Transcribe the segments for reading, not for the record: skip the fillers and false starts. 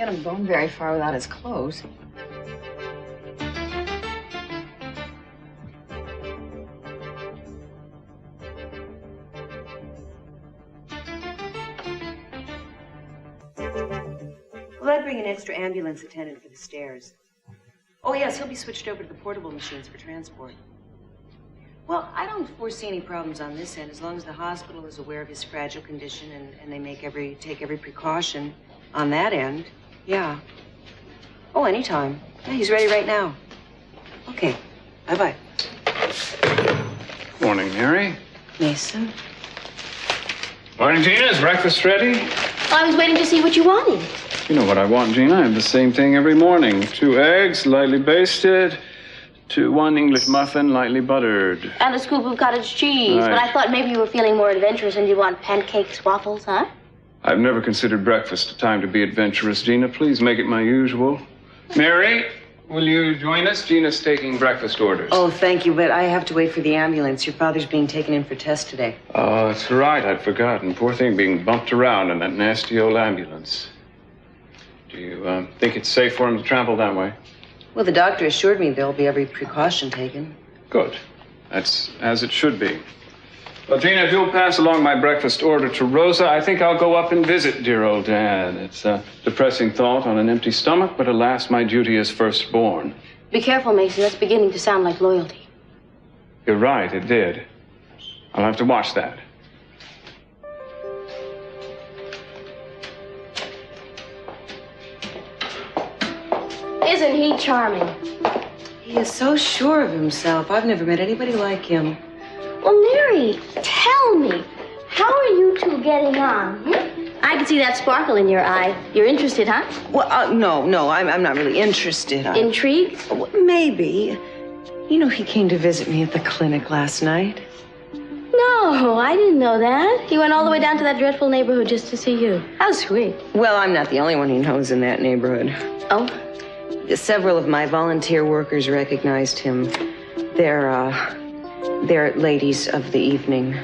get him going very far without his clothes. Well, I'd bring an extra ambulance attendant for the stairs. Oh, yes, he'll be switched over to the portable machines for transport. Well, I don't foresee any problems on this end as long as the hospital is aware of his fragile condition and they take every precaution on that end. Yeah. Oh, anytime. Yeah, he's ready right now. Okay. Bye-bye. Morning, Mary. Mason. Morning, Gina. Is breakfast ready? I was waiting to see what you wanted. You know what I want, Gina. I have the same thing every morning. 2 eggs, lightly basted. 1 English muffin, lightly buttered. And a scoop of cottage cheese. Right. But I thought maybe you were feeling more adventurous and you want pancakes, waffles, huh? I've never considered breakfast a time to be adventurous, Gina. Please make it my usual. Mary, will you join us? Gina's taking breakfast orders. Oh, thank you, but I have to wait for the ambulance. Your father's being taken in for tests today. Oh, that's right. I'd forgotten. Poor thing being bumped around in that nasty old ambulance. Do you think it's safe for him to travel that way? Well, the doctor assured me there'll be every precaution taken. Good. That's as it should be. Well, Gina, if you'll pass along my breakfast order to Rosa, I think I'll go up and visit dear old Dad. It's a depressing thought on an empty stomach, but alas, my duty is firstborn. Be careful, Mason. That's beginning to sound like loyalty. You're right, it did. I'll have to watch that. Isn't he charming? He is so sure of himself. I've never met anybody like him. Well, Mary, tell me, how are you two getting on? I can see that sparkle in your eye. You're interested, huh? Well, no, I'm not really interested. Intrigued? Maybe. You know, he came to visit me at the clinic last night. No, I didn't know that. He went all the way down to that dreadful neighborhood just to see you. How sweet. Well, I'm not the only one he knows in that neighborhood. Oh? Several of my volunteer workers recognized him. They're ladies of the evening.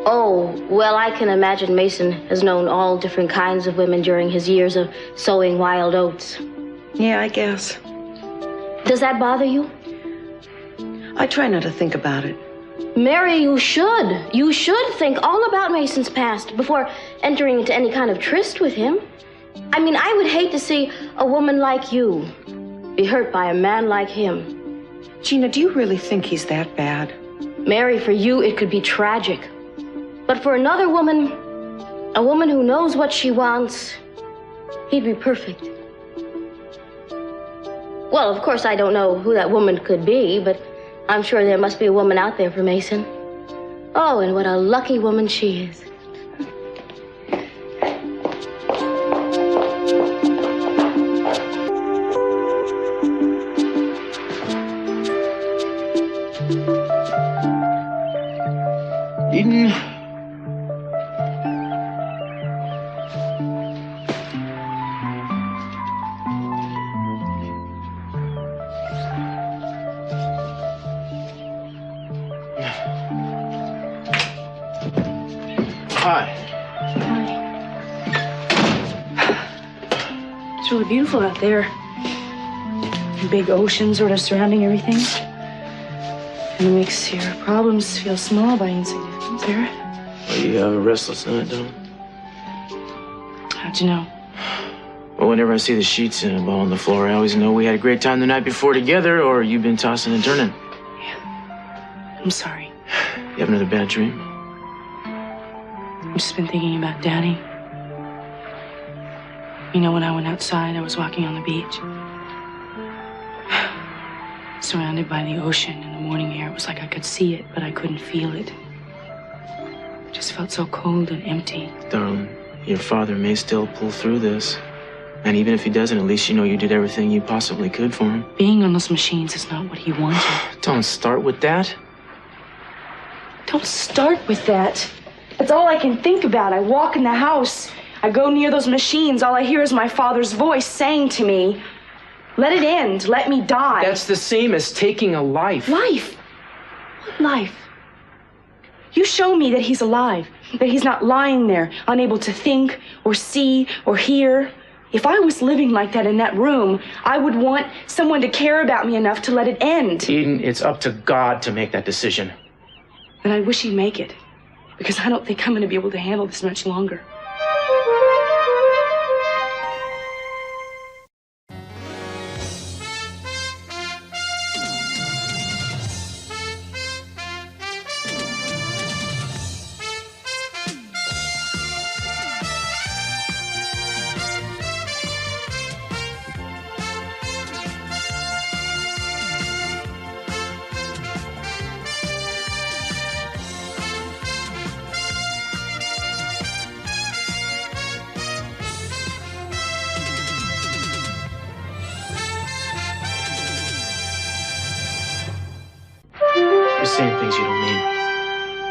Oh, well, I can imagine Mason has known all different kinds of women during his years of sowing wild oats. Yeah, I guess. Does that bother you? I try not to think about it. Mary, you should. You should think all about Mason's past before entering into any kind of tryst with him. I mean, I would hate to see a woman like you be hurt by a man like him. Gina, do you really think he's that bad? Mary, for you, it could be tragic. But for another woman, a woman who knows what she wants, he'd be perfect. Well, of course, I don't know who that woman could be, but I'm sure there must be a woman out there for Mason. Oh, and what a lucky woman she is. Eden. Hi. It's really beautiful out there. Big ocean sort of surrounding everything. And it makes your problems feel small by insignificance there. Well, you have a restless night, don't you? How'd you know? Well, whenever I see the sheets and a ball on the floor, I always know we had a great time the night before together, or you've been tossing and turning. Yeah. I'm sorry. You have another bad dream? I've just been thinking about Daddy. You know, when I went outside, I was walking on the beach. Surrounded by the ocean in the morning air. It was like I could see it, but I couldn't feel it. It just felt so cold and empty. Darling, your father may still pull through this. And even if he doesn't, at least you know you did everything you possibly could for him. Being on those machines is not what he wanted. Don't start with that. Don't start with that. That's all I can think about. I walk in the house. I go near those machines. All I hear is my father's voice saying to me, let it end. Let me die. That's the same as taking a life. Life? What life? You show me that he's alive, that he's not lying there, unable to think or see or hear. If I was living like that in that room, I would want someone to care about me enough to let it end. Eden, it's up to God to make that decision. And I wish he'd make it, because I don't think I'm going to be able to handle this much longer. You're saying things you don't mean.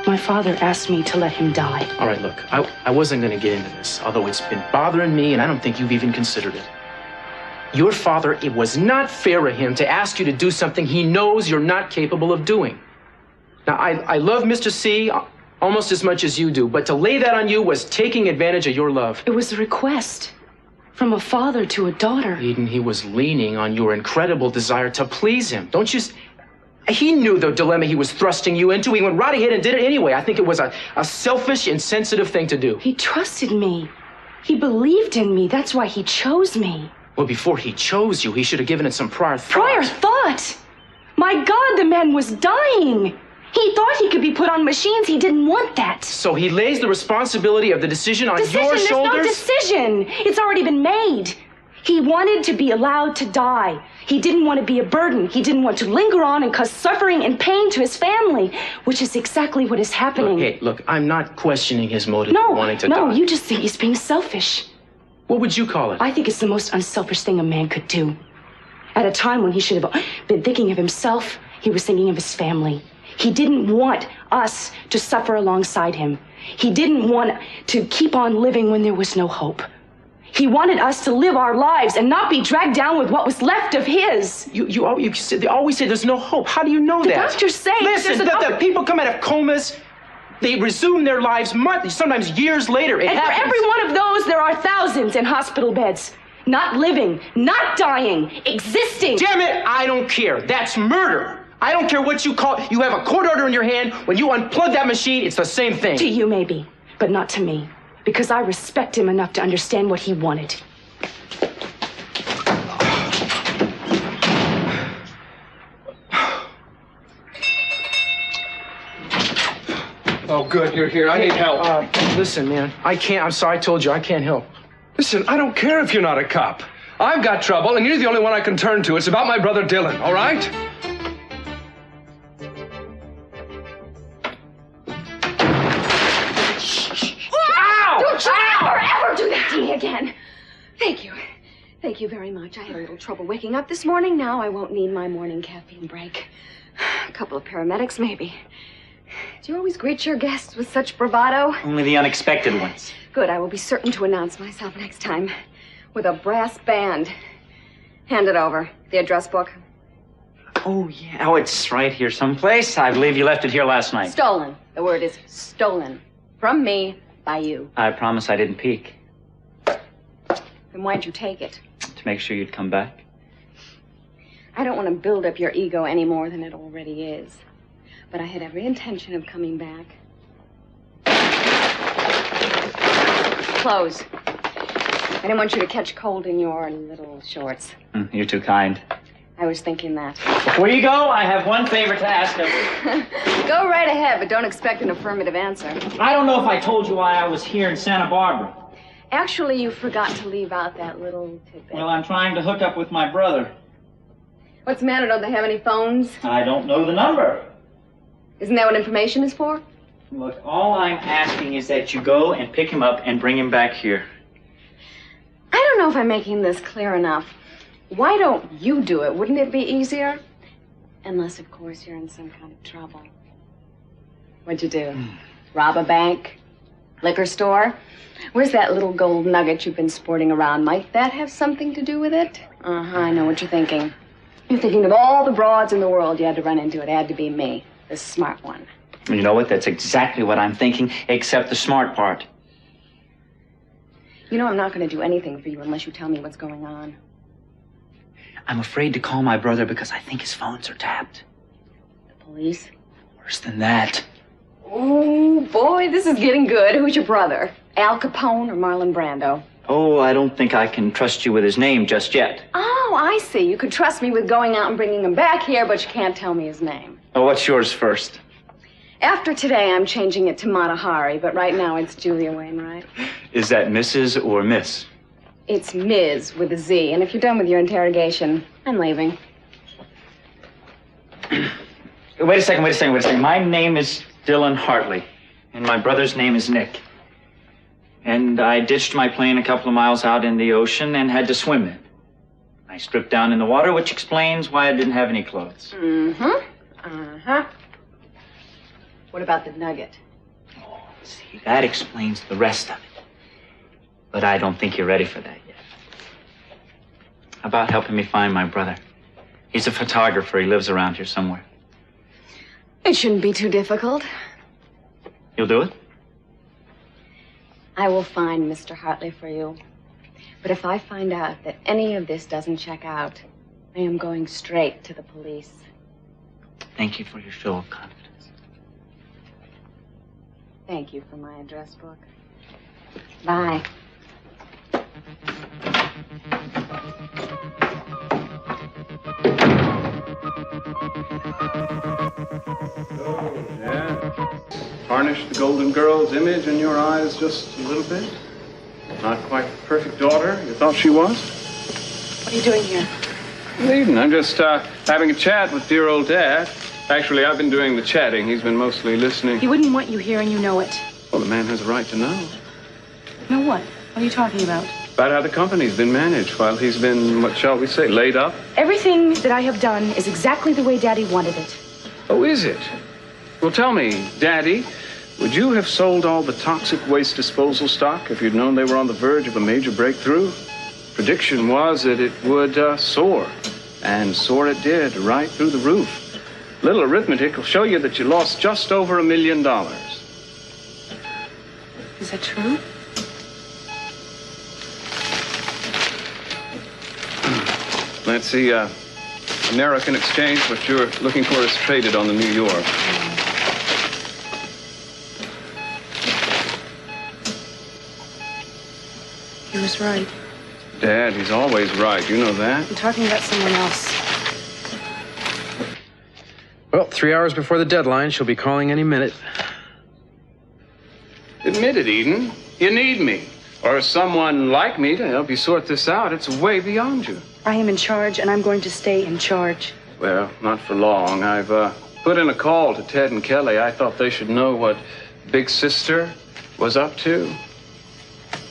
My father asked me to let him die. All right, look, I wasn't going to get into this, although it's been bothering me, and I don't think you've even considered it. Your father, it was not fair of him to ask you to do something he knows you're not capable of doing. Now, I love Mr. C almost as much as you do, but to lay that on you was taking advantage of your love. It was a request from a father to a daughter. Eden, he was leaning on your incredible desire to please him. Don't you... He knew the dilemma he was thrusting you into. He went right ahead and did it anyway. I think it was a selfish, insensitive thing to do. He trusted me. He believed in me. That's why he chose me. Well, before he chose you, he should have given it some prior thought. Prior thought? My God, the man was dying. He thought he could be put on machines. He didn't want that. So he lays the responsibility of the decision on your shoulders? There's no decision. It's already been made. He wanted to be allowed to die. He didn't want to be a burden. He didn't want to linger on and cause suffering and pain to his family, which is exactly what is happening. Look, I'm not questioning his motive for wanting to die. No, you just think he's being selfish. What would you call it? I think it's the most unselfish thing a man could do. At a time when he should have been thinking of himself, he was thinking of his family. He didn't want us to suffer alongside him. He didn't want to keep on living when there was no hope. He wanted us to live our lives and not be dragged down with what was left of his. They always say there's no hope. How do you know that? The doctors say... Listen, the people come out of comas, they resume their lives months, sometimes years later. And for every one of those, there are thousands in hospital beds. Not living, not dying, existing. Damn it, I don't care. That's murder. I don't care what you call it. You have a court order in your hand. When you unplug that machine, it's the same thing. To you, maybe, but not to me. Because I respect him enough to understand what he wanted. Oh, good, you're here. I need help. Listen, man, I can't. I'm sorry, I told you, I can't help. Listen, I don't care if you're not a cop. I've got trouble, and you're the only one I can turn to. It's about my brother Dylan, all right? Don't you ever do that to me again. Thank you. Thank you very much. I had a little trouble waking up this morning. Now I won't need my morning caffeine break. A couple of paramedics, maybe. Do you always greet your guests with such bravado? Only the unexpected ones. Good. I will be certain to announce myself next time with a brass band. Hand it over. The address book. Oh, yeah. Oh, it's right here someplace. I believe you left it here last night. Stolen. The word is stolen. From me, by you. I promise I didn't peek. Then why'd you take it? To make sure you'd come back. I don't want to build up your ego any more than it already is. But I had every intention of coming back. Clothes. I didn't want you to catch cold in your little shorts. You're too kind. I was thinking that. Before you go, I have one favor to ask of you. Go right ahead, but don't expect an affirmative answer. I don't know if I told you why I was here in Santa Barbara. Actually, you forgot to leave out that little tidbit. Well, I'm trying to hook up with my brother. What's the matter? Don't they have any phones? I don't know the number. Isn't that what information is for? Look, all I'm asking is that you go and pick him up and bring him back here. I don't know if I'm making this clear enough. Why don't you do it? Wouldn't it be easier? Unless, of course, you're in some kind of trouble. What'd you do? Rob a bank? Liquor store? Where's that little gold nugget you've been sporting around? Might that have something to do with it? I know what you're thinking. You're thinking of all the broads in the world you had to run into. It had to be me, the smart one. You know what? That's exactly what I'm thinking, except the smart part. You know I'm not going to do anything for you unless you tell me what's going on. I'm afraid to call my brother because I think his phones are tapped. The police? Worse than that. Oh, boy, this is getting good. Who's your brother? Al Capone or Marlon Brando? Oh, I don't think I can trust you with his name just yet. Oh, I see. You could trust me with going out and bringing him back here, but you can't tell me his name. Oh, what's yours first? After today, I'm changing it to Mata Hari, but right now it's Julia Wainwright. Is that Mrs. or Miss? It's Ms. with a Z, and if you're done with your interrogation, I'm leaving. Wait a second. My name is Dylan Hartley, and my brother's name is Nick. And I ditched my plane a couple of miles out in the ocean and had to swim in. I stripped down in the water, which explains why I didn't have any clothes. What about the nugget? Oh, see, that explains the rest of it. But I don't think you're ready for that yet. How about helping me find my brother? He's a photographer. He lives around here somewhere. It shouldn't be too difficult. You'll do it? I will find Mr. Hartley for you. But if I find out that any of this doesn't check out, I am going straight to the police. Thank you for your show of confidence. Thank you for my address book. Bye. Yeah. Tarnish the golden girl's image in your eyes just a little bit? Not quite the perfect daughter you thought she was? What are you doing here? Eden, I'm just having a chat with dear old Dad. Actually, I've been doing the chatting. He's been mostly listening. He wouldn't want you here, and you know it. Well, the man has a right to know. Know what? What are you talking about? About how the company's been managed while he's been, what shall we say, laid up. Everything that I have done is exactly the way Daddy wanted it. Oh, is it? Well, tell me, Daddy, would you have sold all the toxic waste disposal stock if you'd known they were on the verge of a major breakthrough? Prediction was that it would soar, and soar it did, right through the roof. Little arithmetic will show you that you lost just over $1 million. Is that true? Let's see, American Exchange, what you're looking for is traded on the New York. He was right. Dad, he's always right. You know that? I'm talking about someone else. Well, 3 hours before the deadline, she'll be calling any minute. Admit it, Eden. You need me. Or someone like me to help you sort this out. It's way beyond you. I am in charge, and I'm going to stay in charge. Well, not for long. I've put in a call to Ted and Kelly. I thought they should know what Big Sister was up to.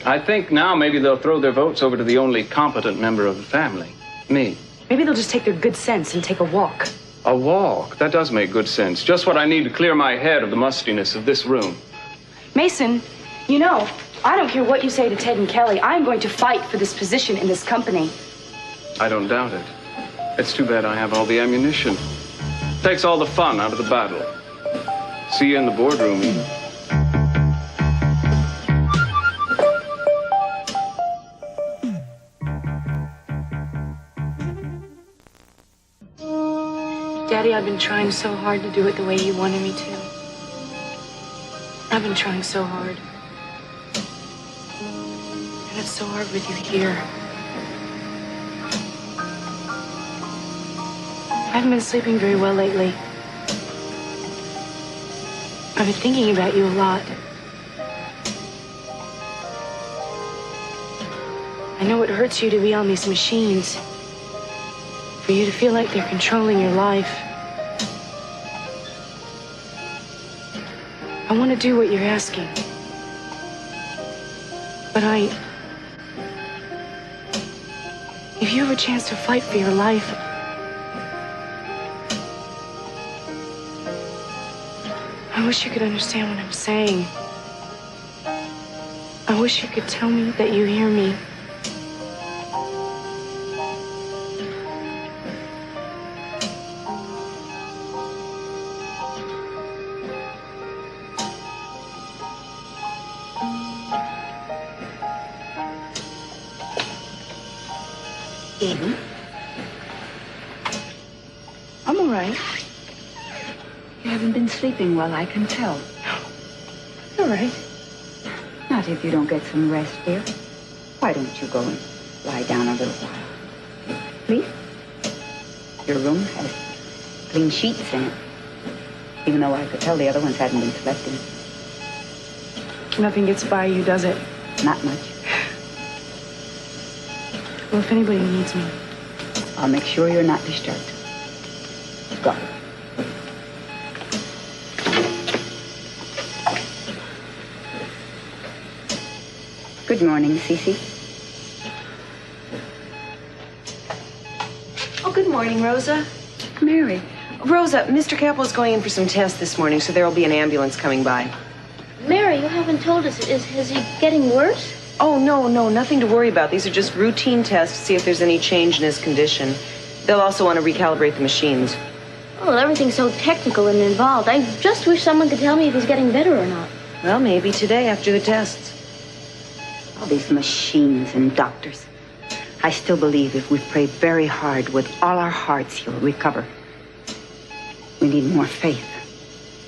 I think now maybe they'll throw their votes over to the only competent member of the family, me. Maybe they'll just take their good sense and take a walk. A walk? That does make good sense. Just what I need to clear my head of the mustiness of this room. Mason, you know, I don't care what you say to Ted and Kelly. I'm going to fight for this position in this company. I don't doubt it. It's too bad I have all the ammunition. Takes all the fun out of the battle. See you in the boardroom, Eden. Daddy, I've been trying so hard to do it the way you wanted me to. I've been trying so hard. And it's so hard with you here. I haven't been sleeping very well lately. I've been thinking about you a lot. I know it hurts you to be on these machines. For you to feel like they're controlling your life. I want to do what you're asking. But if you have a chance to fight for your life, I wish you could understand what I'm saying. I wish you could tell me that you hear me. Eden. I'm all right. You haven't been sleeping well, I can tell. All right. Not if you don't get some rest, dear. Why don't you go and lie down a little while? Please? Your room has clean sheets in it. Even though I could tell the other ones hadn't been slept in. Nothing gets by you, does it? Not much. Well, if anybody needs me. I'll make sure you're not disturbed. Go. Good morning, Cece. Oh, good morning, Rosa. Mary. Rosa, Mr. Capwell's going in for some tests this morning, so there will be an ambulance coming by. Mary, you haven't told us. Is he getting worse? Oh, no, nothing to worry about. These are just routine tests to see if there's any change in his condition. They'll also want to recalibrate the machines. Oh, everything's so technical and involved. I just wish someone could tell me if he's getting better or not. Well, maybe today after the tests. All these machines and doctors. I still believe if we pray very hard with all our hearts, he'll recover. We need more faith.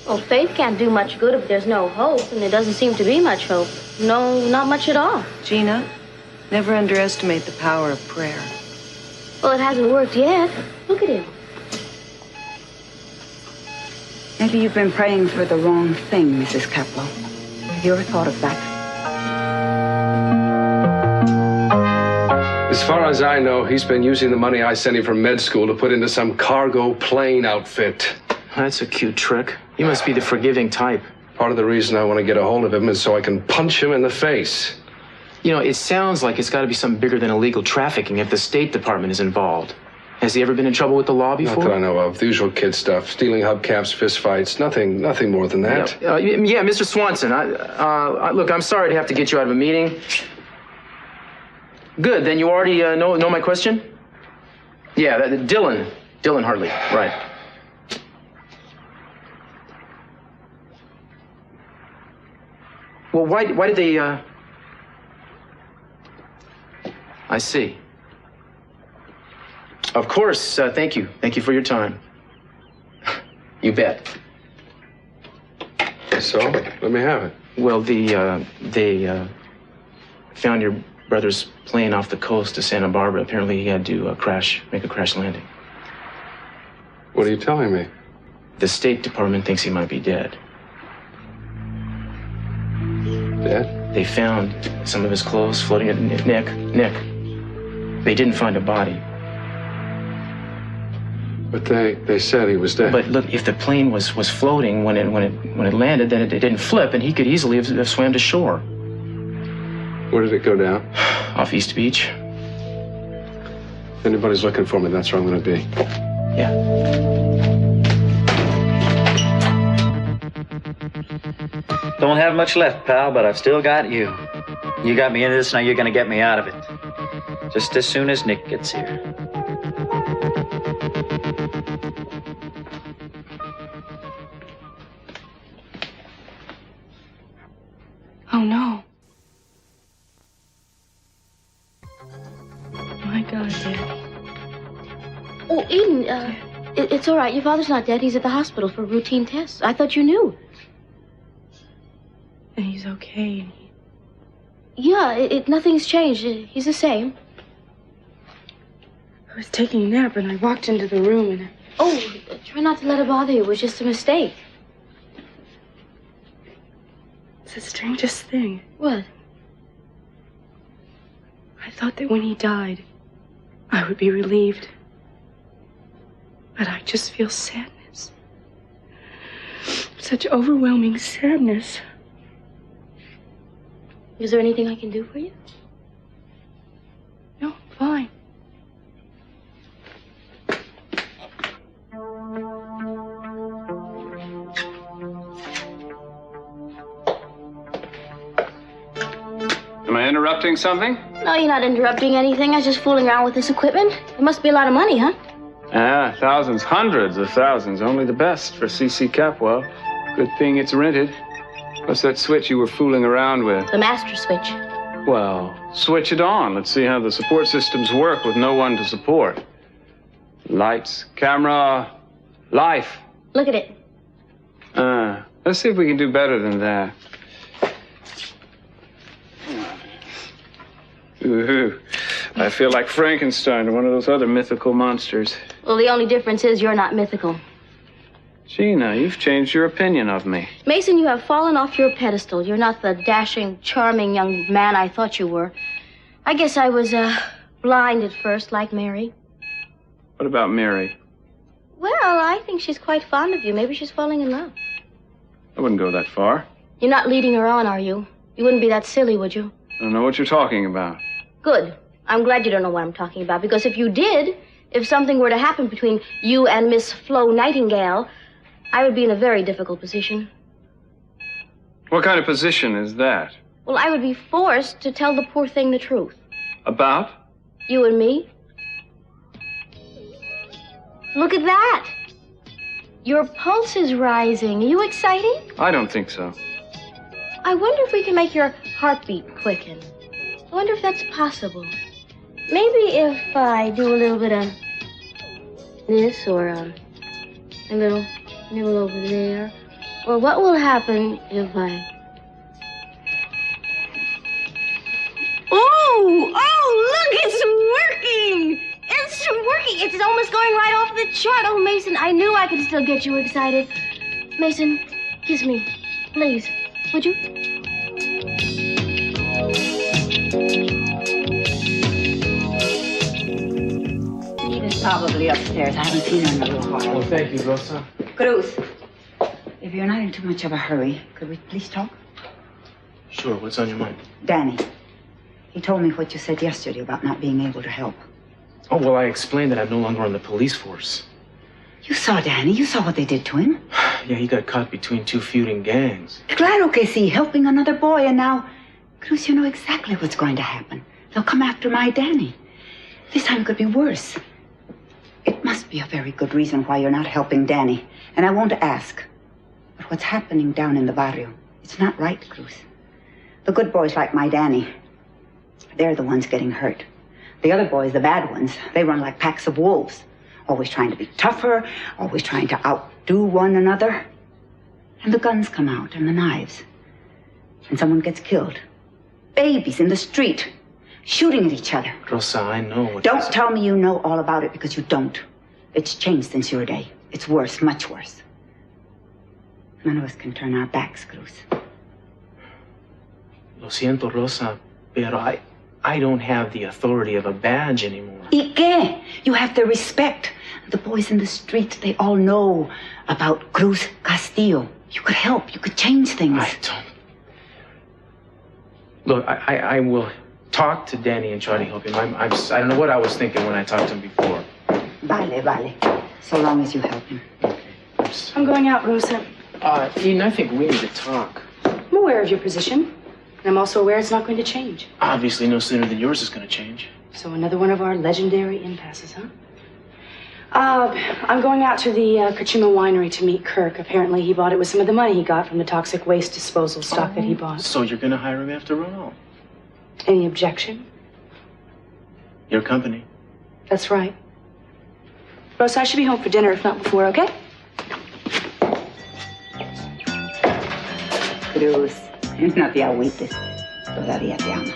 Well, faith can't do much good if there's no hope, and there doesn't seem to be much hope. No, not much at all. Gina, never underestimate the power of prayer. Well, it hasn't worked yet. Look at him. Maybe you've been praying for the wrong thing, Mrs. Capwell. Have you ever thought of that? As far as I know, he's been using the money I sent him from med school to put into some cargo plane outfit. That's a cute trick. You must be the forgiving type. Part of the reason I want to get a hold of him is so I can punch him in the face. You know, it sounds like it's got to be something bigger than illegal trafficking if the State Department is involved. Has he ever been in trouble with the law before? Not that I know of. The usual kid stuff. Stealing hubcaps, fistfights. Nothing more than that. Yeah, Mr. Swanson, look, I'm sorry to have to get you out of a meeting. Good, then you already know my question? Yeah, Dylan Hartley, right. Well, why did they, I see. Of course, thank you. Thank you for your time. You bet. So, let me have it. Well, they found your brother's plane off the coast of Santa Barbara. Apparently he had to make a crash landing. What are you telling me? The State Department thinks he might be dead. Dead? They found some of his clothes floating at Nick. They didn't find a body. But they said he was dead. But look, if the plane was floating when it landed, then it didn't flip, and he could easily have swam to shore. Where did it go down? Off East Beach. If anybody's looking for me, that's where I'm going to be. Yeah. Don't have much left, pal, but I've still got you. You got me into this, now you're gonna get me out of it. Just as soon as Nick gets here. Oh, no. My God, Daddy. Oh, Eden, it's all right. Your father's not dead. He's at the hospital for routine tests. I thought you knew. And he's okay. Yeah, nothing's changed. He's the same. I was taking a nap and I walked into the room and... Oh, try not to let it bother you. It was just a mistake. It's the strangest thing. What? I thought that when he died, I would be relieved. But I just feel sadness. Such overwhelming sadness. Is there anything I can do for you? No, I'm fine. Am I interrupting something? No, you're not interrupting anything. I was just fooling around with this equipment. It must be a lot of money, huh? Ah, thousands, hundreds of thousands. Only the best for C.C. Capwell. Good thing it's rented. What's that switch you were fooling around with? The master switch. Well, switch it on. Let's see how the support systems work with no one to support. Lights, camera, life. Look at it. Let's see if we can do better than that. Ooh, I feel like Frankenstein or one of those other mythical monsters. Well, the only difference is you're not mythical. Gina, you've changed your opinion of me. Mason, you have fallen off your pedestal. You're not the dashing, charming young man I thought you were. I guess I was, blind at first, like Mary. What about Mary? Well, I think she's quite fond of you. Maybe she's falling in love. I wouldn't go that far. You're not leading her on, are you? You wouldn't be that silly, would you? I don't know what you're talking about. Good. I'm glad you don't know what I'm talking about, because if you did, if something were to happen between you and Miss Flo Nightingale, I would be in a very difficult position. What kind of position is that? Well, I would be forced to tell the poor thing the truth. About? You and me? Look at that. Your pulse is rising. Are you excited? I don't think so. I wonder if we can make your heartbeat quicken. I wonder if that's possible. Maybe if I do a little bit of this or a little nibble over there. Or what will happen if I... Oh, look, it's working. It's working. It's almost going right off the chart. Oh, Mason, I knew I could still get you excited. Mason, kiss me, please. Would you? She's probably upstairs. I haven't seen her in a little while. Well, thank you, Rosa. Cruz, if you're not in too much of a hurry, could we please talk? Sure, what's on your mind? Danny, he told me what you said yesterday about not being able to help. Oh, well, I explained that I'm no longer on the police force. You saw Danny. You saw what they did to him. Yeah, he got caught between two feuding gangs. Claro que sí, helping another boy, and now, Cruz, you know exactly what's going to happen. They'll come after my Danny. This time could be worse. It must be a very good reason why you're not helping Danny, and I won't ask. But what's happening down in the barrio, it's not right, Cruz. The good boys like my Danny, they're the ones getting hurt. The other boys, the bad ones, they run like packs of wolves, always trying to be tougher, always trying to outdo one another. And the guns come out, and the knives. And someone gets killed. Babies in the street, shooting at each other. Rosa, I know what... Don't tell me you know all about it, because you don't. It's changed since your day. It's worse, much worse. None of us can turn our backs, Cruz. Lo siento, Rosa, pero I don't have the authority of a badge anymore. ¿Y qué? You have the respect. The boys in the street, they all know about Cruz Castillo. You could help. You could change things. I don't... Look, I will talk to Danny and try to help him. I don't know what I was thinking when I talked to him before. Vale. So long as you help him. Okay. I'm going out, Rosa. Eden, I think we need to talk. I'm aware of your position. And I'm also aware it's not going to change. Obviously, no sooner than yours is going to change. So another one of our legendary impasses, huh? I'm going out to the Kachima winery to meet Kirk. Apparently, he bought it with some of the money he got from the toxic waste disposal stock that he bought. So you're going to hire him after all? Any objection? Your company. That's right. Rosa, I should be home for dinner, if not before, okay? Cruz, no te agüites. Todavía te ama.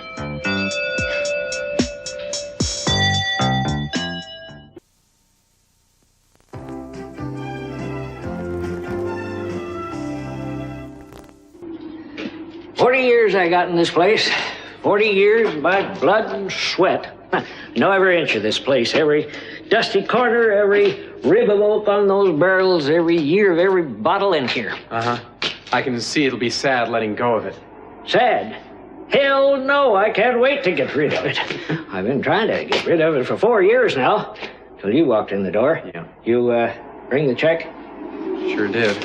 Years I got in this place. 40 years by blood and sweat. I know every inch of this place, every dusty corner, every rib of oak on those barrels, every year of every bottle in here. Uh-huh. I can see it'll be sad letting go of it. Sad? Hell no, I can't wait to get rid of it. I've been trying to get rid of it for 4 years now, till you walked in the door. Yeah. You, bring the check? Sure did.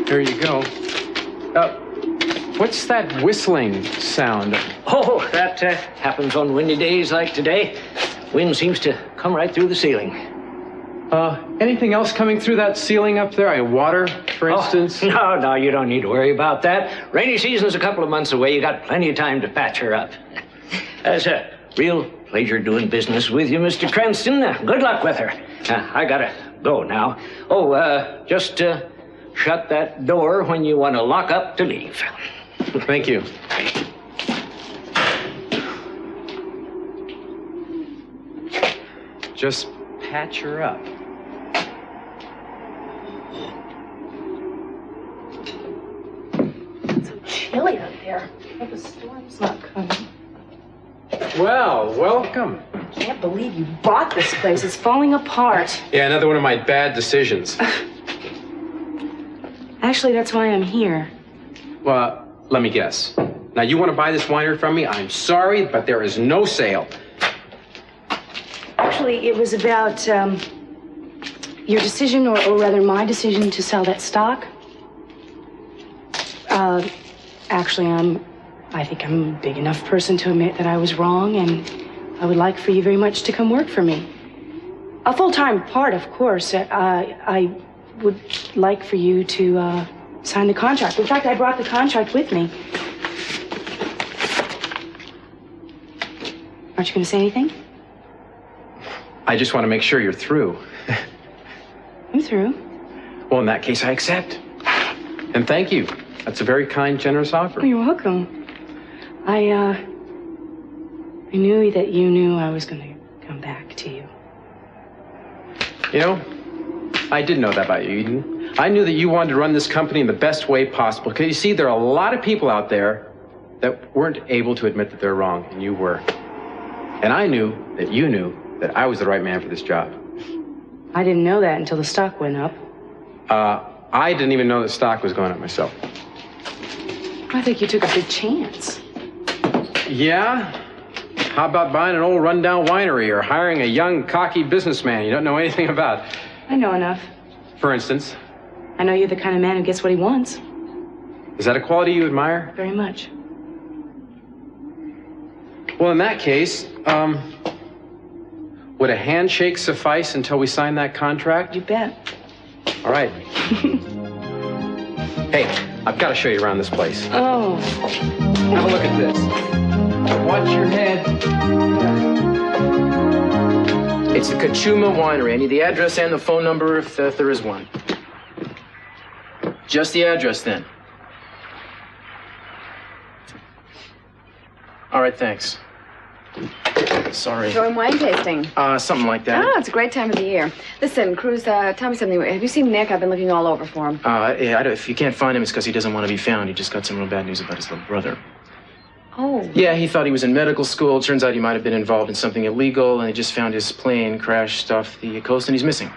Here you go. What's that whistling sound? Oh, that happens on windy days like today. Wind seems to come right through the ceiling. Anything else coming through that ceiling up there? Water, for instance? No, you don't need to worry about that. Rainy season's a couple of months away. You got plenty of time to patch her up. It's a real pleasure doing business with you, Mr. Cranston. Good luck with her. I gotta go now. Oh, just shut that door when you want to lock up to leave. Thank you. Just patch her up. It's so chilly out there. I hope the storm's not coming. Well, welcome. I can't believe you bought this place. It's falling apart. Yeah, another one of my bad decisions. Actually, that's why I'm here. Well, let me guess. Now, you want to buy this winery from me? I'm sorry, but there is no sale. Actually, it was about your decision, or rather my decision to sell that stock. Actually, I think I'm a big enough person to admit that I was wrong, and I would like for you very much to come work for me. A full-time part, of course. I would like for you to sign the contract. In fact, I brought the contract with me. Aren't you going to say anything? I just want to make sure you're through. I'm through. Well, in that case, I accept. And thank you. That's a very kind, generous offer. Oh, you're welcome. I knew that you knew I was going to come back to you. You know, I did know that about you, Eden. I knew that you wanted to run this company in the best way possible. Because you see, there are a lot of people out there that weren't able to admit that they're wrong, and you were. And I knew that you knew that I was the right man for this job. I didn't know that until the stock went up. I didn't even know the stock was going up myself. I think you took a big chance. Yeah? How about buying an old rundown winery or hiring a young, cocky businessman you don't know anything about? I know enough. For instance? I know you're the kind of man who gets what he wants. Is that a quality you admire? Very much. Well, in that case, would a handshake suffice until we sign that contract? You bet. All right. Hey, I've got to show you around this place. Oh. Have a look at this. Watch your head. It's the Kachuma Winery. I need the address and the phone number if there is one. Just the address, then. All right, thanks. Sorry. Going wine tasting. Something like that. Oh, it's a great time of the year. Listen, Cruz, tell me something. Have you seen Nick? I've been looking all over for him. Yeah, if you can't find him, it's because he doesn't want to be found. He just got some real bad news about his little brother. Oh. Yeah, he thought he was in medical school. Turns out he might have been involved in something illegal, and they just found his plane crashed off the coast, and he's missing.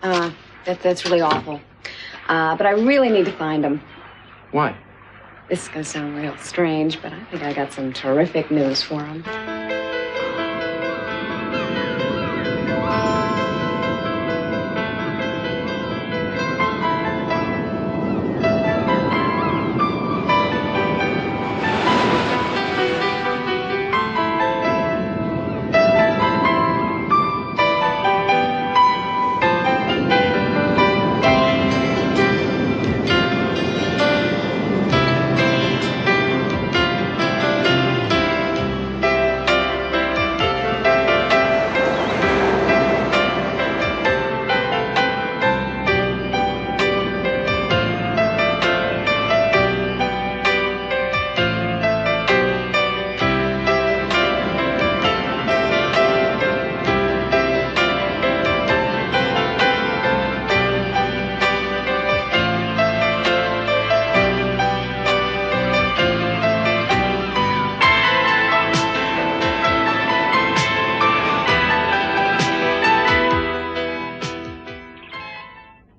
That's really awful. But I really need to find him. Why? This is going to sound real strange, but I think I got some terrific news for him.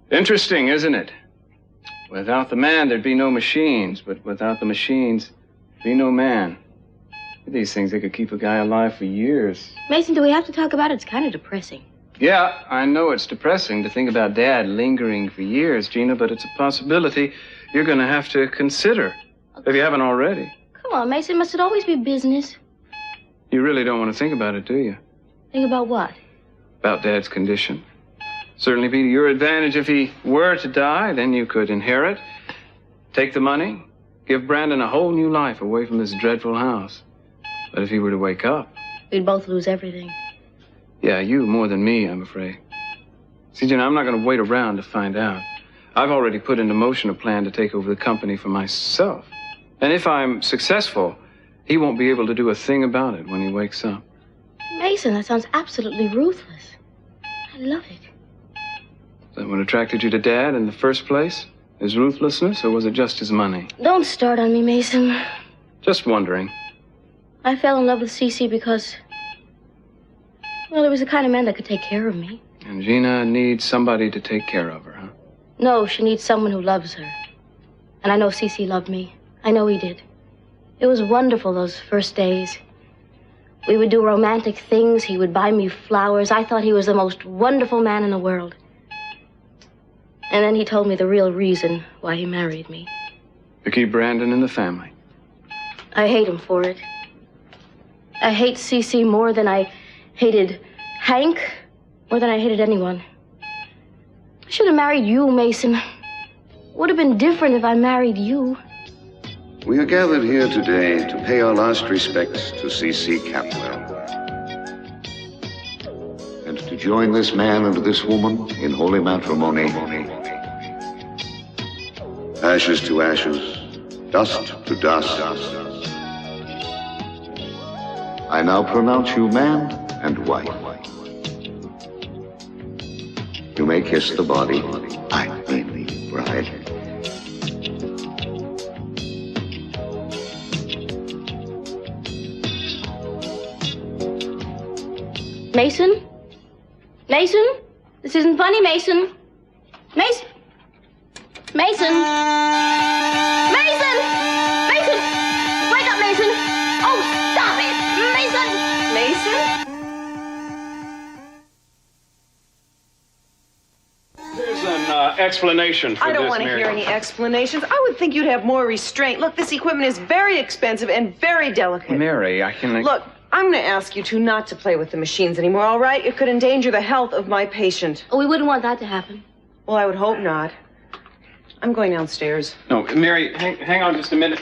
Interesting, isn't it? Without the man, there'd be no machines, but without the machines, there'd be no man. These things, they could keep a guy alive for years. Mason, do we have to talk about it? It's kind of depressing. Yeah, I know it's depressing to think about Dad lingering for years, Gina, but it's a possibility you're going to have to consider, if you haven't already. Come on, Mason, must it always be business? You really don't want to think about it, do you? Think about what? About Dad's condition. Certainly be to your advantage if he were to die. Then you could inherit, take the money, give Brandon a whole new life away from this dreadful house. But if he were to wake up... We'd both lose everything. Yeah, you more than me, I'm afraid. See, Jenna, I'm not going to wait around to find out. I've already put into motion a plan to take over the company for myself. And if I'm successful, he won't be able to do a thing about it when he wakes up. Mason, that sounds absolutely ruthless. I love it. Is that what attracted you to Dad in the first place? His ruthlessness, or was it just his money? Don't start on me, Mason. Just wondering. I fell in love with Cece because, well, he was the kind of man that could take care of me. And Gina needs somebody to take care of her, huh? No, she needs someone who loves her. And I know Cece loved me. I know he did. It was wonderful those first days. We would do romantic things. He would buy me flowers. I thought he was the most wonderful man in the world. And then he told me the real reason why he married me. To keep Brandon in the family. I hate him for it. I hate Cece more than I hated Hank, more than I hated anyone. I should have married you, Mason. Would have been different if I married you. We are gathered here today to pay our last respects to C.C. Capwell. And to join this man and this woman in holy matrimony. Ashes to ashes, dust to dust. I now pronounce you man and wife. You may kiss the body, I mean the bride. Mason? Mason? This isn't funny, Mason. Mason? Mason? Mason! Mason! Wake up, Mason! Oh, stop it! Mason! Mason? There's an explanation for this, I don't want to Mary. hear any explanations. I would think you'd have more restraint. Look, this equipment is very expensive and very delicate. Mary, I can... Look, I'm going to ask you two not to play with the machines anymore, all right? It could endanger the health of my patient. Oh, we wouldn't want that to happen. Well, I would hope not. I'm going downstairs. No, Mary, hang on just a minute.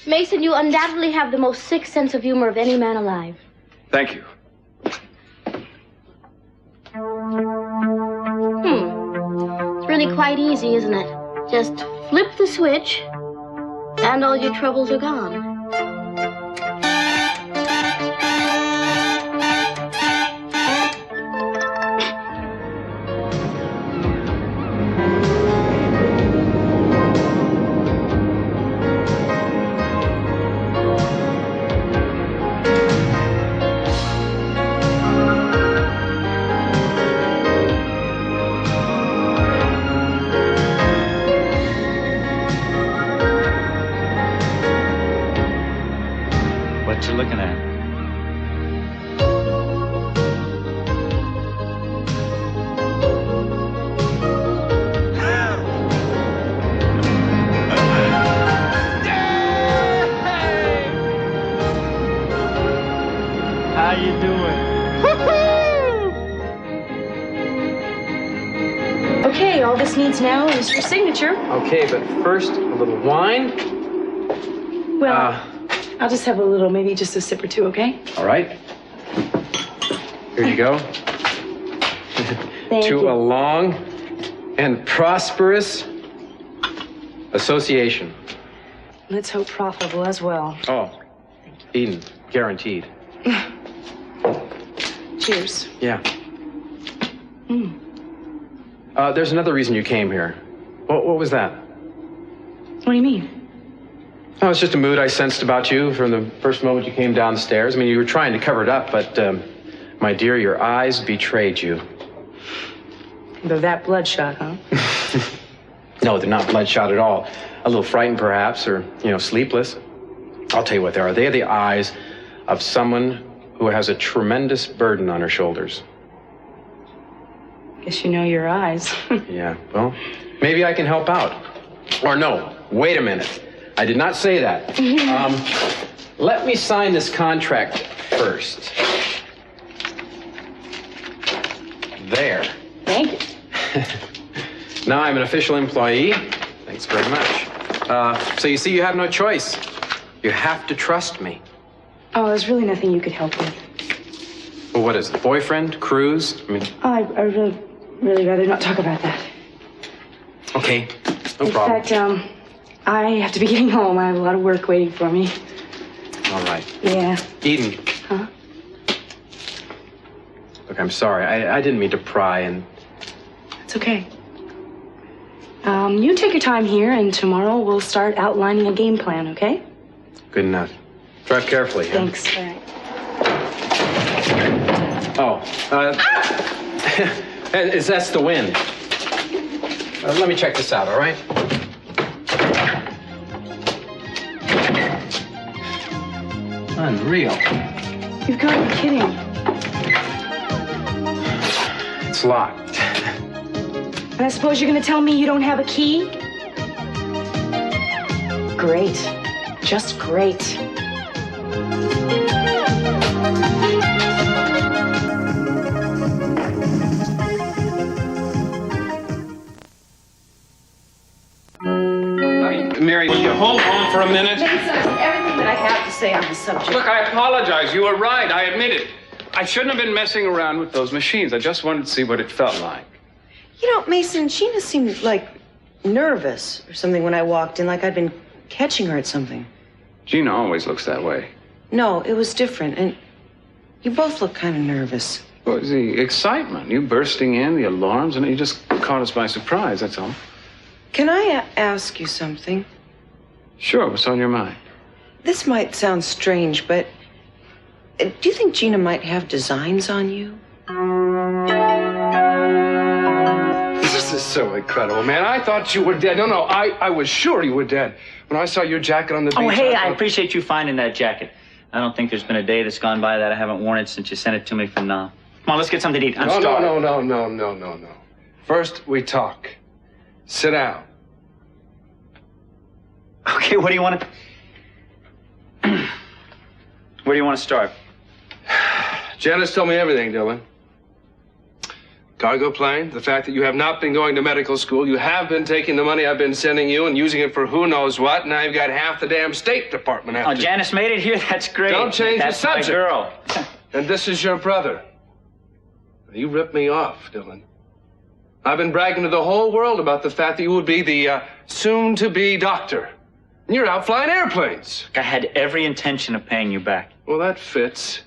Mason, you undoubtedly have the most sick sense of humor of any man alive. Thank you. It's really quite easy, isn't it? Just flip the switch, and all your troubles are gone. What you looking at? How you doing? Okay, all this needs now is your signature. Okay, but first, a little wine. Well, I'll just have a little, maybe just a sip or two, okay? All right. Here you go. Thank you. To a long and prosperous association. Let's hope profitable as well. Oh, Eden, guaranteed. Cheers. Yeah. There's another reason you came here. What was that? What do you mean? Oh, it's just a mood I sensed about you from the first moment you came down the stairs. I mean, you were trying to cover it up, but, my dear, your eyes betrayed you. They're that bloodshot, huh? No, they're not bloodshot at all. A little frightened, perhaps, or, sleepless. I'll tell you what they are. They are the eyes of someone who has a tremendous burden on her shoulders. Guess you know your eyes. Yeah, well, maybe I can help out. Or no, wait a minute. I did not say that. Let me sign this contract first. There. Thank you. Now I'm an official employee. Thanks very much. So you see, you have no choice. You have to trust me. Oh, there's really nothing you could help with. Well, what is it? Boyfriend? Cruise? I mean... I really rather not talk about that. Okay, no problem. In fact, I have to be getting home. I have a lot of work waiting for me. All right. Yeah. Eden. Huh? Look, I'm sorry. I didn't mean to pry and... It's okay. You take your time here, and tomorrow we'll start outlining a game plan, okay? Good enough. Drive carefully, huh? Thanks. All right. That's the wind. Let me check this out, all right? Unreal. You've got to be kidding. It's locked. And I suppose you're going to tell me you don't have a key? Great. Just great. Mary, will you hold on for a minute? Mason, everything that I have to say on the subject. Look, I apologize. You were right. I admit it. I shouldn't have been messing around with those machines. I just wanted to see what it felt like. You know, Mason, Gina seemed like nervous or something when I walked in, like I'd been catching her at something. Gina always looks that way. No, it was different, and you both look kind of nervous. Well, the excitement, you bursting in, the alarms, and you just caught us by surprise, that's all. Can I ask you something? Sure, what's on your mind? This might sound strange, but do you think Gina might have designs on you? This is so incredible, man. I thought you were dead. No, I was sure you were dead. When I saw your jacket on the beach... Oh, hey, I thought... appreciate you finding that jacket. I don't think there's been a day that's gone by that I haven't worn it since you sent it to me from now. Come on, let's get something to eat. I'm starving. No. First, we talk. Sit down. Okay, what do you want to... Where do you want to start? Janice told me everything, Dylan. Cargo plane, the fact that you have not been going to medical school, you have been taking the money I've been sending you and using it for who knows what, now you've got half the damn State Department after you. Janice made it here? That's great. Don't change That's the subject. my girl. And this is your brother. You ripped me off, Dylan. I've been bragging to the whole world about the fact that you would be the soon-to-be doctor. And you're out flying airplanes. I had every intention of paying you back. Well, that fits.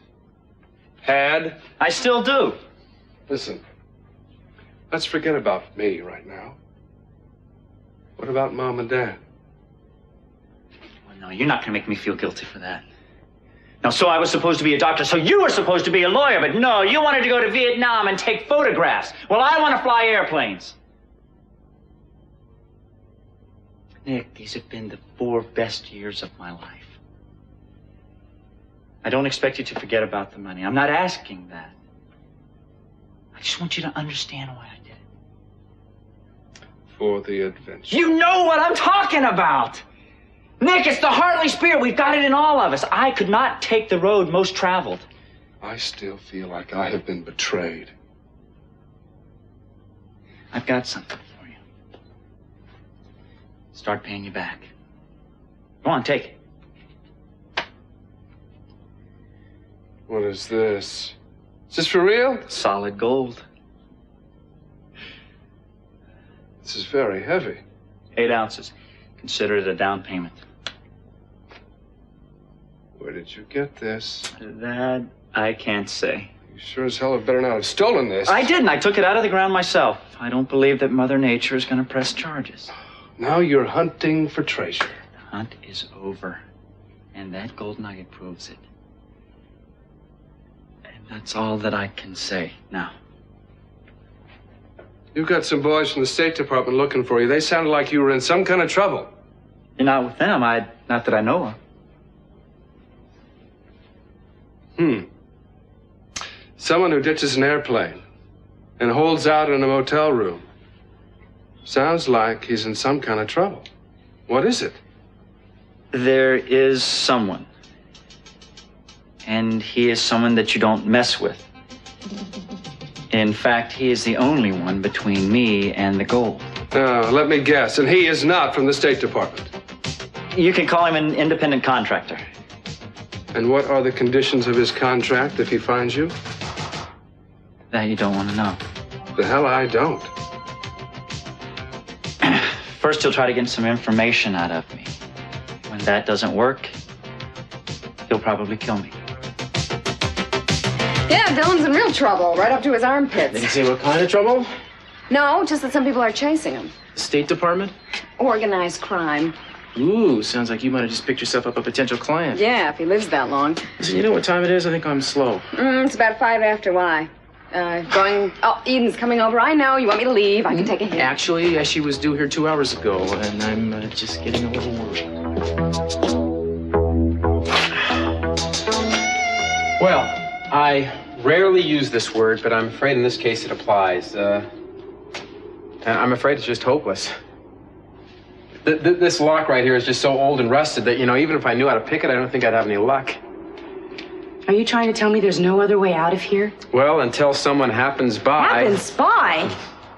Had. I still do. Listen, let's forget about me right now. What about Mom and Dad? Well, no, you're not going to make me feel guilty for that. Now, so I was supposed to be a doctor, so you were supposed to be a lawyer, but no, you wanted to go to Vietnam and take photographs. Well, I want to fly airplanes. Nick, these have been the 4 best years of my life. I don't expect you to forget about the money. I'm not asking that. I just want you to understand why I did it. For the adventure. You know what I'm talking about! Nick, it's the Hartley spirit. We've got it in all of us. I could not take the road most traveled. I still feel like I have been betrayed. I've got something for you. Start paying you back. Go on, take it. What is this? Is this for real? Solid gold. This is very heavy. 8 ounces. Consider it a down payment. Where did you get this? That I can't say. You sure as hell had better not have stolen this. I didn't. I took it out of the ground myself. I don't believe that Mother Nature is going to press charges. Now you're hunting for treasure. The hunt is over. And that gold nugget proves it. And that's all that I can say now. You've got some boys from the State Department looking for you. They sounded like you were in some kind of trouble. You're not with them. Not that I know of. Someone who ditches an airplane and holds out in a motel room. Sounds like he's in some kind of trouble. What is it? There is someone. And he is someone that you don't mess with. In fact, he is the only one between me and the goal. Let me guess, and he is not from the State Department. You can call him an independent contractor. And what are the conditions of his contract if he finds you? That you don't want to know. The hell I don't. First, he'll try to get some information out of me. When that doesn't work, he'll probably kill me. Yeah, Dylan's in real trouble, right up to his Did armpits. you say what kind of trouble? No, just that some people are chasing him. State Department? Organized crime. Ooh, sounds like you might have just picked yourself up a potential client. Yeah, if he lives that long. Listen, you know what time it is? I think I'm slow. It's about 5 after. Why? Oh, Eden's coming over. I know. You want me to leave? I can take a hit. Actually, she was due here 2 hours ago, and I'm just getting a little worried. Well, I rarely use this word, but I'm afraid in this case it applies. I'm afraid it's just hopeless. This lock right here is just so old and rusted that, even if I knew how to pick it, I don't think I'd have any luck. Are you trying to tell me there's no other way out of here? Well, until someone happens by... Happens by?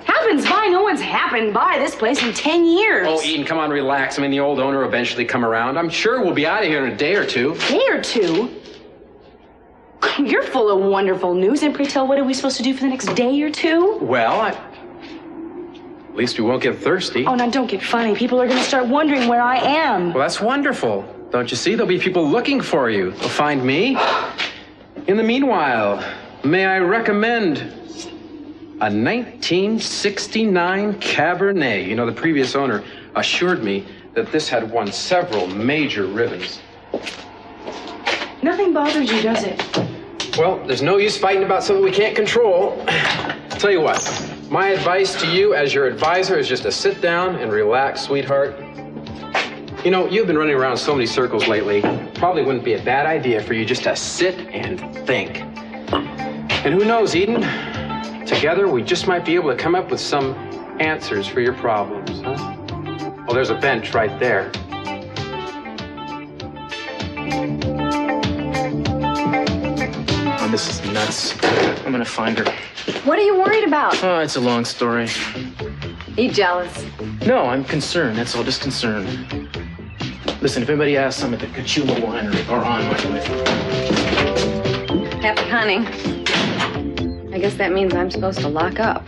Happens by? No one's happened by this place in 10 years. Oh, Eden, come on, relax. I mean, the old owner will eventually come around. I'm sure we'll be out of here in a day or two. Day or two? You're full of wonderful news. And pray tell, what are we supposed to do for the next day or two? Well, at least we won't get thirsty. Oh, now don't get funny. People are going to start wondering where I am. Well, that's wonderful. Don't you see? There'll be people looking for you. They'll find me. In the meanwhile, may I recommend a 1969 Cabernet. The previous owner assured me that this had won several major ribbons. Nothing bothers you, does it? Well, there's no use fighting about something we can't control. Tell you what, my advice to you as your advisor is just to sit down and relax, sweetheart. You've been running around so many circles lately. Probably wouldn't be a bad idea for you just to sit and think. And who knows, Eden? Together, we just might be able to come up with some answers for your problems, huh? Well, there's a bench right there. Oh, this is nuts. I'm gonna find her. What are you worried about? Oh, it's a long story. You jealous? No, I'm concerned. That's all, just concerned. Listen, if anybody asks, I'm at the Cachula Winery, or on my way. Happy hunting. I guess that means I'm supposed to lock up.